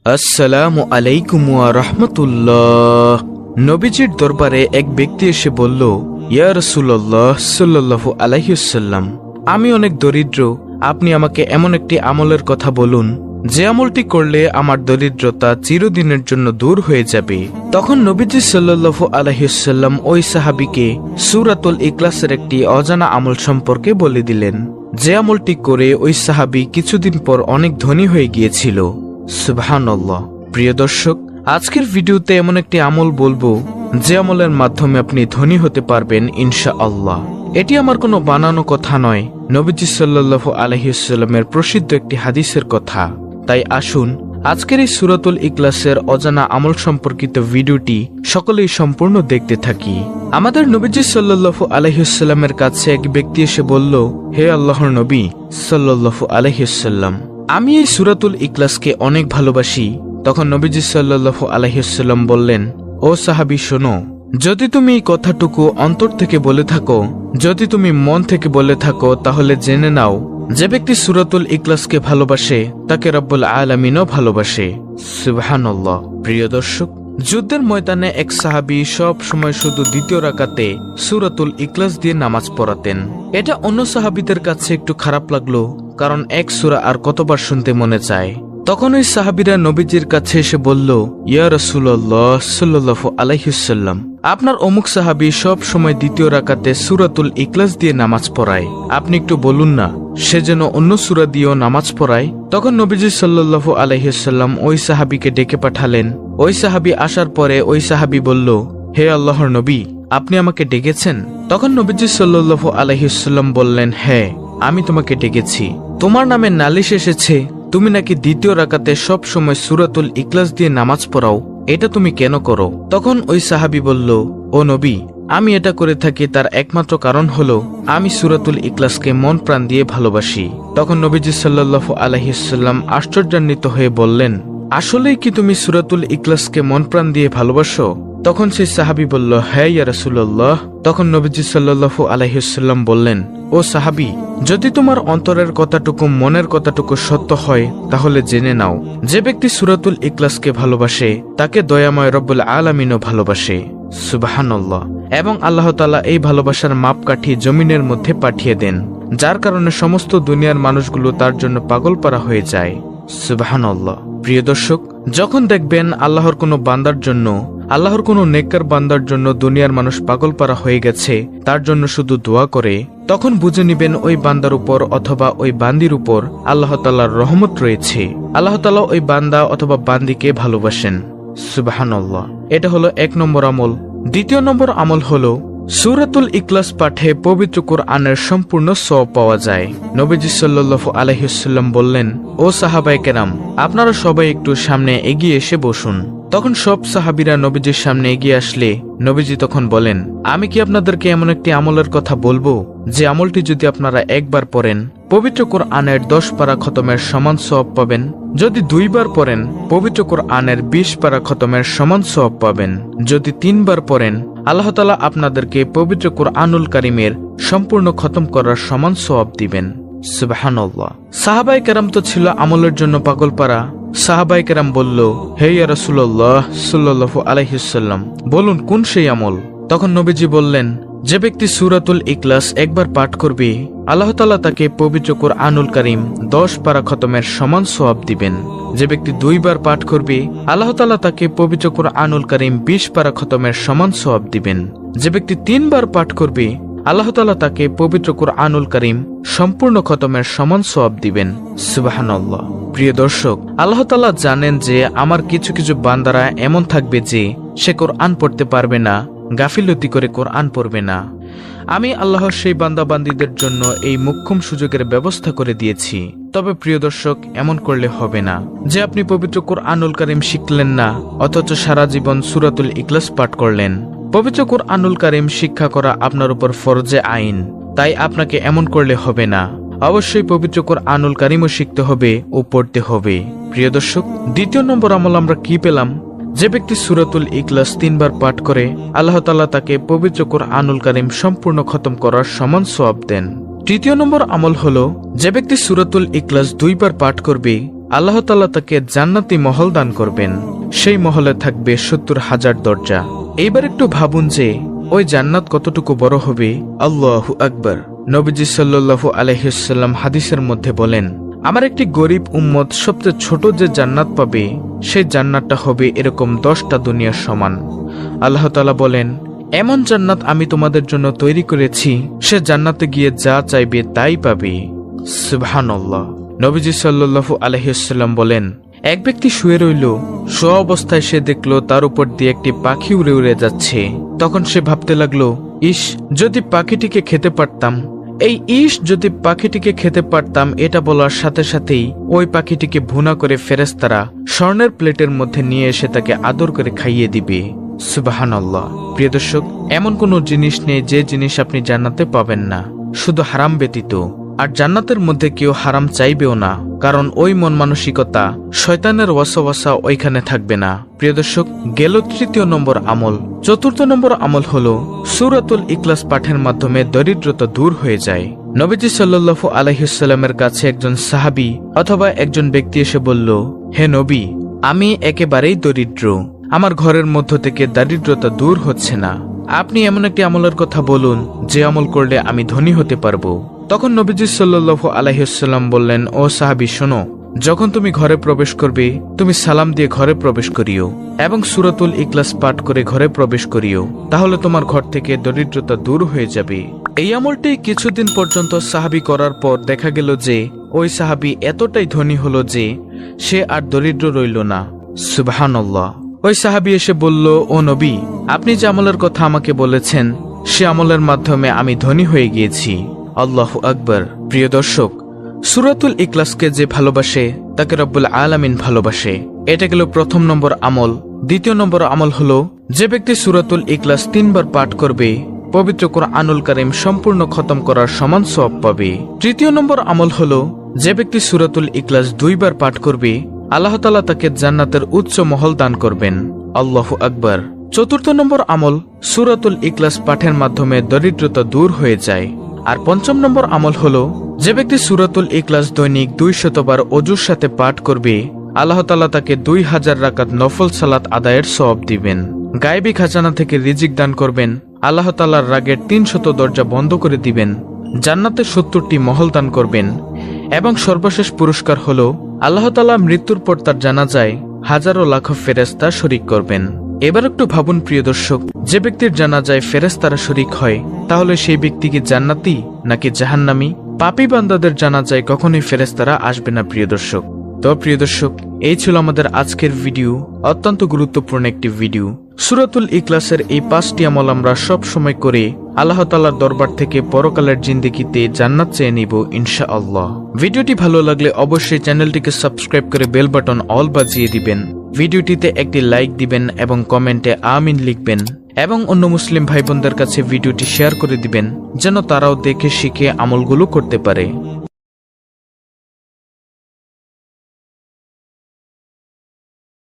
আসসালামু আলাইকুম ওয়া রাহমাতুল্লাহ। নবীজির দরবারে এক ব্যক্তি এসে বলল, ইয়া রাসূলুল্লাহ সাল্লাল্লাহু আলাইহি ওয়াসাল্লাম, আমি অনেক দরিদ্র, আপনি আমাকে এমন একটি আমলের কথা বলুন যে আমলটি করলে আমার দরিদ্রতা চিরদিনের জন্য দূর হয়ে যাবে। তখন নবীজি সাল্লাল্লাহু আলাইহি ওয়াসাল্লাম ওই সাহাবীকে সূরাতুল ইখলাসের একটি অজানা আমল সম্পর্কে বলে দিলেন, যে আমলটি করে ওই সাহাবী কিছুদিন পর অনেক ধনী হয়ে গিয়েছিল। সুবহানাল্লাহ। প্রিয় দর্শক, আজকের ভিডিওতে এমন একটি আমল বলবো যে আমলের মাধ্যমে আপনি ধনী হতে পারবেন ইনশাআল্লাহ। এটি আমার কোনো বানানো কথা নয়, নবীজি সাল্লাল্লাহু আলাইহি ওয়াসাল্লামের প্রসিদ্ধ একটি হাদিসের কথা। তাই আসুন আজকের এই সূরাতুল ইখলাসের অজানা আমল সম্পর্কিত ভিডিওটি সকলেই সম্পূর্ণ দেখতে থাকি। আমাদের নবীজি সাল্লাল্লাহু আলাইহি ওয়াসাল্লামের কাছে এক ব্যক্তি এসে বলল, হে আল্লাহর নবী সাল্লাল্লাহু আলাইহি ওয়াসাল্লাম, আমি এই সূরাতুল ইখলাসকে অনেক ভালোবাসি। তখন নবীজি সাল্লাল্লাহু আলাইহি ওয়াসাল্লাম বললেন, ও সাহাবী শোনো, যদি তুমি এই কথাটুকু অন্তর থেকে বলে থাকো, যদি তুমি মন থেকে বলে থাকো, তাহলে জেনে নাও যে ব্যক্তি সূরাতুল ইখলাসকে ভালোবাসে তাকে রব্বুল আলামিনও ভালোবাসে। সুবহানাল্লাহ। প্রিয় দর্শক, যুদ্ধের ময়দানে এক সাহাবী সব সময় শুধু দ্বিতীয় রাকাতে সূরাতুল ইখলাস দিয়ে নামাজ পড়াতেন। এটা অন্য সাহাবীদের কাছে একটু খারাপ লাগলো, কারণ এক সূরা আর কতবার শুনতে মনে চায়। তখন ওই সাহাবীরা নবীজির কাছে এসে বলল, ইয়া রাসূলুল্লাহ সাল্লাল্লাহু আলাইহি ওয়াসাল্লাম, আপনার অমুক সাহাবী সব সময় দ্বিতীয় রাকাতে সূরাতুল ইখলাস দিয়ে নামাজ পড়ায়, আপনি একটু বলুন না সে যেন অন্য সূরা দিয়েও নামাজ পড়ায়। তখন নবীজি সাল্লাল্লাহু আলাইহি ওয়াসাল্লাম ওই সাহাবীকে ডেকে পাঠালেন। ওই সাহাবী আসার পরে ওই সাহাবী বলল, হে আল্লাহর নবী, আপনি আমাকে ডেকেছেন? তখন নবীজি সাল্লাল্লাহু আলাইহি ওয়াসাল্লাম বললেন, হ্যাঁ, আমি তোমাকে ডেকেছি। তোমার নামে নালিশ এসেছে, তুমি নাকি দ্বিতীয় রাকাতে সব সময় সূরাতুল ইখলাস দিয়ে নামাজ পড়াও, এটা তুমি কেন করো? তখন ওই সাহাবী বলল, ও নবী, আমি এটা করে থাকি তার একমাত্র কারণ হলো আমি সূরাতুল ইখলাসকে মন প্রাণ দিয়ে ভালোবাসি। তখন নবীজি সাল্লাল্লাহু আলাইহি ওয়াসাল্লাম আশ্চর্যান্বিত হয়ে বললেন, আসলেই কি তুমি সূরাতুল ইখলাসকে মন প্রাণ দিয়ে ভালোবাসো? তখন সেই সাহাবী বলল, হ্যাঁ ইয়া রাসূলুল্লাহ। তখন নবীজি সাল্লাল্লাহু আলাইহি ওয়াসাল্লাম বললেন, ও সাহাবী, যদি তোমার অন্তরের কথাটুকু মনের কথাটুকু সত্য হয়, তাহলে জেনে নাও যে ব্যক্তি সূরাতুল ইখলাসকে ভালোবাসে তাকে দয়াময় রব্বুল আলামিনও ভালোবাসে। সুবহানাল্লাহ। এবং আল্লাহ তাআলা এই ভালোবাসার মাপকাঠি জমিনের মধ্যে পাঠিয়ে দেন, যার কারণে সমস্ত দুনিয়ার মানুষগুলো তার জন্য পাগলপারা হয়ে যায়। সুবহানাল্লাহ। প্রিয় দর্শক, যখন দেখবেন আল্লাহর কোনো বান্দার জন্য, আল্লাহর কোনো নেককার বান্দার জন্য দুনিয়ার মানুষ পাগলপারা হয়ে গেছে, তার জন্য শুধু দোয়া করে, তখন বুঝে নিবেন ওই বান্দার উপর অথবা ওই বান্দির উপর আল্লাহ তাআলার রহমত রয়েছে। আল্লাহ তাআলা ওই বান্দা অথবা বান্দিকে ভালোবাসেন। সুবহানাল্লাহ। এটা হলো 1 নম্বর আমল। দ্বিতীয় নম্বর আমল হলো সূরাতুল ইখলাস পাঠে পবিত্র কোরআনের সম্পূর্ণ সওয়াব পাওয়া যায়। নবীজি সাল্লাল্লাহু আলাইহি ওয়াসাল্লাম বললেন, ও সাহাবায়ে কেরাম, আপনারা সবাই একটু সামনে এগিয়ে এসে বসুন। তখন সব সাহাবীরা নবীজির সামনে এগিয়ে আসলে নবীজি তখন বলেন, আমি কি আপনাদেরকে এমন একটি আমলের কথা বলবো যে আমলটি যদি আপনারা একবার পড়েন, পবিত্র কোরআনের 10 পারা খতমের সমান সওয়াব পাবেন। যদি 2 বার পড়েন, পবিত্র কোরআনের 20 পারা খতমের সমান সওয়াব পাবেন। যদি 3 বার পড়েন, আল্লাহ তাআলা আপনাদেরকে পবিত্র কোরআনুল কারীমের সম্পূর্ণ খতম করার সমান সওয়াব দিবেন। সুবহানাল্লাহ। সাহাবায়ে কেরাম তো ছিল আমলের জন্য পাগলপারা। সাহাবায়ে কেরাম বলল, হে ইয়া রাসূলুল্লাহ সাল্লাল্লাহু আলাইহি ওয়াসাল্লাম, বলুন কোন সেই আমল? তখন নবীজি বললেন, যে ব্যক্তি সূরাতুল ইখলাস একবার পাঠ করবে, আল্লাহ তাআলা তাকে পবিত্র কোরআনুল কারীম 10 পারা খতমের সমান সওয়াব দিবেন। যে ব্যক্তি 2 বার পাঠ করবে, আল্লাহ তাআলা তাকে পবিত্র কোরআনুল কারীম 20 পারা খতমের সমান সওয়াব দিবেন। যে ব্যক্তি 3 বার পাঠ করবে, আল্লাহ তাআলা তাকে পবিত্র কোরআনুল কারীম সম্পূর্ণ খতমের সমান সওয়াব দিবেন। সুবহানাল্লাহ। প্রিয় দর্শক, আল্লাহ তাআলা জানেন যে আমার কিছু কিছু বান্দারা এমন থাকবে যে সে কোরআন পড়তে পারবে না, গাফিলতি করে কোরআন পড়বে না। আমি আল্লাহর সেই বান্দাবান্দীদের জন্য এই মোক্ষম সুযোগের ব্যবস্থা করে দিয়েছি। তবে প্রিয় দর্শক, এমন করলে হবে না যে আপনি পবিত্র কোরআনুল কারীম শিখলেন না অথচ সারা জীবন সূরাতুল ইখলাস পাঠ করলেন। পবিত্র কোরআনুল কারীম শিক্ষা করা আপনার উপর ফরজে আইন, তাই আপনাকে এমন করলে হবে না। অবশ্যই পবিত্র কোরআনুল কারীমও শিখতে হবে ও পড়তে হবে। প্রিয় দর্শক, দ্বিতীয় নম্বর আমল আমরা কি পেলাম? যে ব্যক্তি সূরাতুল ইখলাস 3 বার পাঠ করে, আল্লাহ তাআলা তাকে পবিত্র কোরআনুল কারীম সম্পূর্ণ খতম করার সমান সওয়াব দেন। তৃতীয় নম্বর আমল হলো, যে ব্যক্তি সূরাতুল ইখলাস 2 বার পাঠ করবে, আল্লাহ তাআলা তাকে জান্নাতি মহল দান করবেন। সেই মহলে থাকবে 70,000 দরজা। এইবার একটু ভাবুন যে ওই জান্নাত কতটুকু বড় হবে। আল্লাহু আকবার। নবীজি সাল্লাল্লাহু আলাইহি ওয়াসাল্লাম হাদিসের মধ্যে বলেন, আমার একটি গরিব উম্মত সবচেয়ে ছোট যে জান্নাত পাবে সেই জান্নাতটা হবে এরকম 10টা দুনিয়ার সমান। আল্লাহ তাআলা বলেন, এমন জান্নাত আমি তোমাদের জন্য তৈরি করেছি, সে জান্নাতে গিয়ে যা চাইবে তাই পাবে। সুবহানাল্লাহ। নবীজি সাল্লাল্লাহু আলাইহি ওয়াসাল্লাম বলেন, এক ব্যক্তি শুয়ে রইল, শোয়া অবস্থায় সে দেখলো তার উপর দিয়ে একটি পাখি উড়ে উড়ে যাচ্ছে। তখন সে ভাবতে লাগলো, ইস, যদি পাখিটিকে খেতে পারতাম। এই ইস, যদি পাখিটিকে খেতে পারতাম, এটা বলার সাথে সাথেই ওই পাখিটিকে ভুনা করে ফেরেশতারা স্বর্ণের প্লেটের মধ্যে নিয়ে এসে তাকে আদর করে খাইয়ে দিবে। সুবহানাল্লাহ। প্রিয় দর্শক, এমন কোনো জিনিস নেই যে জিনিস আপনি জান্নাতে পাবেন না, শুধু হারাম ব্যতীত। আর জান্নাতের মধ্যে কেউ হারাম চাইবেও না, কারণ ওই মন মানসিকতা, শয়তানের ওয়াসওয়াসা ওইখানে থাকবে না। প্রিয় দর্শক, গেল 3য় নম্বর আমল। 4র্থ নম্বর আমল হলো সূরাতুল ইখলাস পাঠের মাধ্যমে দরিদ্রতা দূর হয়ে যায়। নবীজি সাল্লাল্লাহু আলাইহি ওয়াসাল্লামের কাছে একজন সাহাবী অথবা একজন ব্যক্তি এসে বলল, হে নবী, আমি একেবারেই দরিদ্র, আমার ঘরের মধ্য থেকে দারিদ্রতা দূর হচ্ছে না, আপনি এমন একটি আমলের কথা বলুন যে আমল করলে আমি ধনী হতে পারবো। তখন নবীজি সাল্লাল্লাহু আলাইহি ওয়াসাল্লাম বললেন, ও সাহাবী, শোনো, যখন তুমি ঘরে প্রবেশ করবে তুমি সালাম দিয়ে ঘরে প্রবেশ করিও এবং সূরাতুল ইখলাস পাঠ করে ঘরে প্রবেশ করিও, তাহলে তোমার ঘর থেকে দরিদ্রতা দূর হয়ে যাবে। এই আমলটি কিছুদিন পর্যন্ত সাহাবী করার পর দেখা গেল যে ওই সাহাবী এতটাই ধনী হলো যে সে আর দরিদ্র রইল না। সুবহানাল্লাহ। ওই সাহাবী এসে বলল, ও নবী, আপনি যে আমলের কথা আমাকে বলেছেন সে আমলের মাধ্যমে আমি ধনী হয়ে গিয়েছি। আল্লাহু আকবার। প্রিয় দর্শক, সূরাতুল ইখলাসকে যে ভালোবাসে তাকে রব্বুল আলামিন ভালোবাসে। এটা গেল 1ম নম্বর আমল। 2য় নম্বর আমল হলো, যে ব্যক্তি সূরাতুল ইখলাস 3 বার পাঠ করবে পবিত্র কুরআনুল কারীম সম্পূর্ণ খতম করার সমান সওয়াব পাবে। 3য় নম্বর আমল হলো, যে ব্যক্তি সূরাতুল ইখলাস 2 বার পাঠ করবে আল্লাহ তাআলা তাকে জান্নাতের উচ্চ মহল দান করবেন। আল্লাহু আকবার। 4র্থ নম্বর আমল, সূরাতুল ইখলাস পাঠের মাধ্যমে দরিদ্রতা দূর হয়ে যায়। আর 5ম নম্বর আমল হলো, যে ব্যক্তি সূরাতুল ইখলাস দৈনিক 200 বার ওযুর সাথে পাঠ করবে আল্লাহ তাআলা তাকে 2000 রাকাত নফল সালাত আদায়ের সওয়াব দিবেন। গায়েবী খাজানা থেকে রিজিক দান করবেন, আল্লাহ তাআলার রাগের 300 দরজা বন্ধ করে দিবেন, জান্নাতে 70টি মহল দান করবেন এবং সর্বশেষ পুরস্কার হলো আল্লাহ তাআলা মৃত্যুর পর তার জানাজায় হাজারো লাখো ফেরেশতা শরীক করবেন। এবার একটু ভাবুন প্রিয় দর্শক, যে ব্যক্তির জানাজায় ফেরেশতারা শরীক হয় তাহলে সেই ব্যক্তি কি জান্নাতি নাকি জাহান্নামী? পাপী বান্দাদের জানাজায় কখনোই ফেরেশতারা আসবে না প্রিয় দর্শক। তো প্রিয় দর্শক, এই ছিল আমাদের আজকের ভিডিও, অত্যন্ত গুরুত্বপূর্ণ একটি ভিডিও। সূরাতুল ইখলাসের এই 5টি আমল আমরা সব সময় করে আল্লাহ তাআলার দরবার থেকে পরকালের জিন্দেগিতে জান্নাত চেয়ে নিব ইনশাআল্লাহ। ভিডিওটি ভালো লাগলে অবশ্যই চ্যানেলটিকে সাবস্ক্রাইব করে বেল বাটন অল বাজিয়ে দিবেন। ভিডিওটিতে একটি লাইক দিবেন এবং কমেন্টে আমিন লিখবেন এবং অন্য মুসলিম ভাই বোনদের কাছে ভিডিওটি শেয়ার করে দিবেন যেন তারাও দেখে শিখে আমলগুলো করতে পারে।